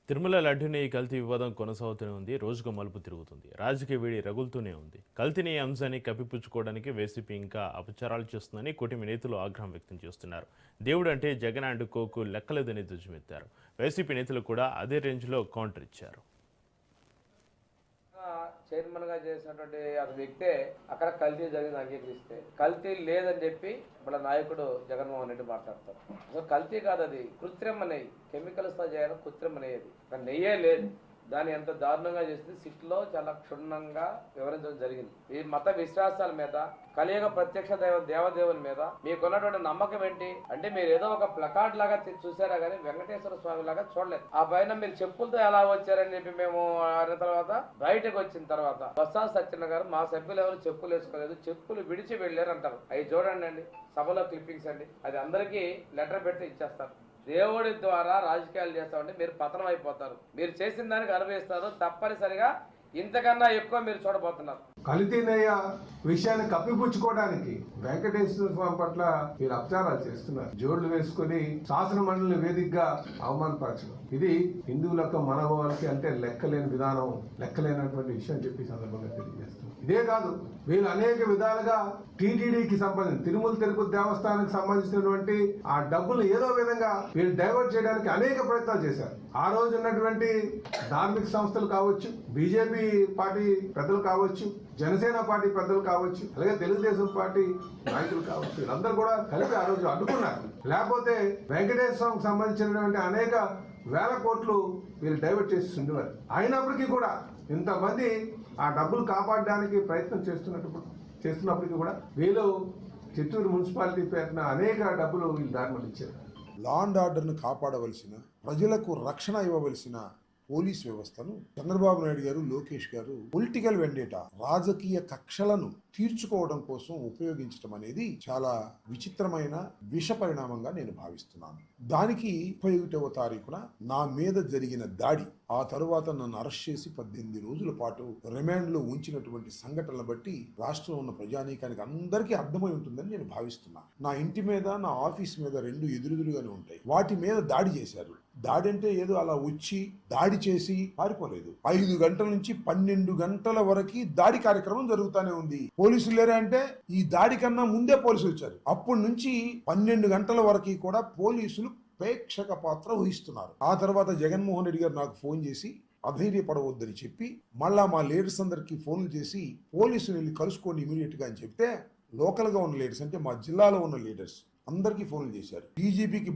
తిరుమల లడ్డుని కల్తీ వివాదం కొనసాగుతూనే ఉంది. రోజుకు మలుపు తిరుగుతుంది. రాజకీయ వేడి రగులుతూనే ఉంది. కల్తీని అంశాన్ని కప్పిపుచ్చుకోవడానికి వైసీపీ ఇంకా అపచారాలు చేస్తుందని కూటమి నేతలు ఆగ్రహం వ్యక్తం చేస్తున్నారు. దేవుడు అంటే జగన్ అండ్ కోకు లెక్కలేదని ధ్వజమెత్తారు. వైసీపీ నేతలు కూడా అదే రేంజ్లో కౌంటర్ ఇచ్చారు. చైర్మన్ గా చేసినటువంటి అతని వ్యక్తే అక్కడ కల్తీ జరిగింది అంగీకరిస్తే కల్తీ లేదని చెప్పి మన నాయకుడు జగన్మోహన్ రెడ్డి మాట్లాడతారు. అసలు కల్తీ కాదు, అది కృత్రిమ నెయ్యి, కెమికల్స్ తో చేయడం కృత్రిమ నెయ్యి. అది నెయ్యే లేదు. దాన్ని ఎంత దారుణంగా చేసింది సిట్లో చాలా క్షుణ్ణంగా వివరించడం జరిగింది. ఈ మత విశ్వాసాల మీద, కలియుగ ప్రత్యక్ష దేవదేవుల మీద మీకున్నటువంటి నమ్మకం ఏంటి అంటే, మీరు ఏదో ఒక ప్లకార్డ్ లాగా చూసారా కానీ వెంకటేశ్వర స్వామి లాగా చూడలేదు. ఆ పైన మీరు చెప్పులతో ఎలా వచ్చారని చెప్పి మేము అన్న తర్వాత బయటకు వచ్చిన తర్వాత బొత్స సత్యనారాయణ గారు మా సభ్యులు ఎవరు చెప్పులు వేసుకోలేదు, చెప్పులు విడిచి వెళ్ళారు అంటారు. అవి చూడండి అండి, సభలో క్లిప్పింగ్స్ అండి, అది అందరికీ లెటర్ పెట్టి ఇచ్చేస్తారు. దేవుడి ద్వారా రాజకీయాలు చేస్తామంటే మీరు పతనం అయిపోతారు. మీరు చేసిన దానికి అనుభవిస్తారు. తప్పనిసరిగా ఇంతకన్నా ఎక్కువ మీరు చూడబోతున్నారు. కల్తీనయ్య విషయాన్ని కప్పిపుచ్చుకోవడానికి వెంకటేశ్వర స్వామి పట్ల మీరు అపచారాలు చేస్తున్నారు. జోళ్లు వేసుకుని శాసన మండలి వేదికగా అవమానపరచడం, ఇది హిందువులకు మనోభావాలకి అంటే లెక్కలేని విధానం, లెక్కలేనటువంటి విషయం చెప్పి సందర్భంగా తెలియజేస్తున్నాం. ఇదే కాదు, వీళ్ళు అనేక విధాలుగా టీటీడీకి సంబంధించి తిరుమల తిరుపతి దేవస్థానానికి సంబంధించినటువంటి ఆ డబ్బులు ఏదో విధంగా వీళ్ళు డైవర్ట్ చేయడానికి అనేక ప్రయత్నాలు చేశారు. ఆ రోజు ఉన్నటువంటి ధార్మిక సంస్థలు కావచ్చు, బీజేపీ పార్టీ పెద్దలు కావచ్చు, జనసేన పార్టీ పెద్దలు కావచ్చు, అలాగే తెలుగుదేశం పార్టీ నాయకులు కావచ్చు, వీళ్ళందరూ కూడా కలిపి ఆ రోజు అడ్డుకున్నారు. లేకపోతే వెంకటేశ్వర స్వామికి సంబంధించినటువంటి అనేక వేల కోట్లు వీళ్ళు డైవర్ట్ చేసి ఉండేవారు. అయినప్పటికీ కూడా ఇంతమంది ఆ డబ్బులు కాపాడడానికి ప్రయత్నం చేస్తున్నప్పటికీ కూడా వీళ్ళు చిత్తూరు మున్సిపాలిటీ పేరున అనేక డబ్బులు వీళ్ళు దారి ఇచ్చారు. లా అండ్ ఆర్డర్ను కాపాడవలసిన, ప్రజలకు రక్షణ ఇవ్వవలసిన పోలీస్ వ్యవస్థను చంద్రబాబు నాయుడు గారు, లోకేష్ గారు పొలిటికల్ వెండేటా, రాజకీయ కక్షలను తీర్చుకోవడం కోసం ఉపయోగించడం అనేది చాలా విచిత్రమైన విష పరిణామంగా నేను భావిస్తున్నాను. దానికి 31వ తారీఖున నా మీద జరిగిన దాడి, ఆ తరువాత నన్ను అరెస్ట్ చేసి 18 రోజుల పాటు రిమాండ్లో ఉంచినటువంటి సంఘటనలు బట్టి రాష్ట్రంలో ఉన్న ప్రజానీకానికి అందరికీ అర్థమై ఉంటుందని నేను భావిస్తున్నాను. నా ఇంటి మీద, నా ఆఫీస్ మీద రెండు ఎదురుగానే ఉంటాయి. వాటి మీద దాడి చేశారు. దాడి అంటే ఏదో అలా వచ్చి దాడి చేసి పారిపోలేదు. 5 గంటల నుంచి 12 గంటల వరకు దాడి కార్యక్రమం జరుగుతూనే ఉంది. పోలీసులు లేరా అంటే, ఈ దాడి కన్నా ముందే పోలీసులు వచ్చారు. అప్పటి నుంచి 12 గంటల వరకు కూడా పోలీసులు ప్రేక్షక పాత్ర వహిస్తున్నారు. ఆ తర్వాత జగన్మోహన్ రెడ్డి గారు నాకు ఫోన్ చేసి అధైర్యపడవద్దని చెప్పి, మళ్ళా మా లీడర్స్ అందరికీ ఫోన్లు చేసి పోలీసులు వెళ్ళి కలుసుకోండి ఇమీడియట్ గా అని చెప్తే, లోకల్ గా ఉన్న లీడర్స్ అంటే మా జిల్లాలో ఉన్న లీడర్స్ అందరికీ ఫోన్లు చేశారు. డీజీపీకి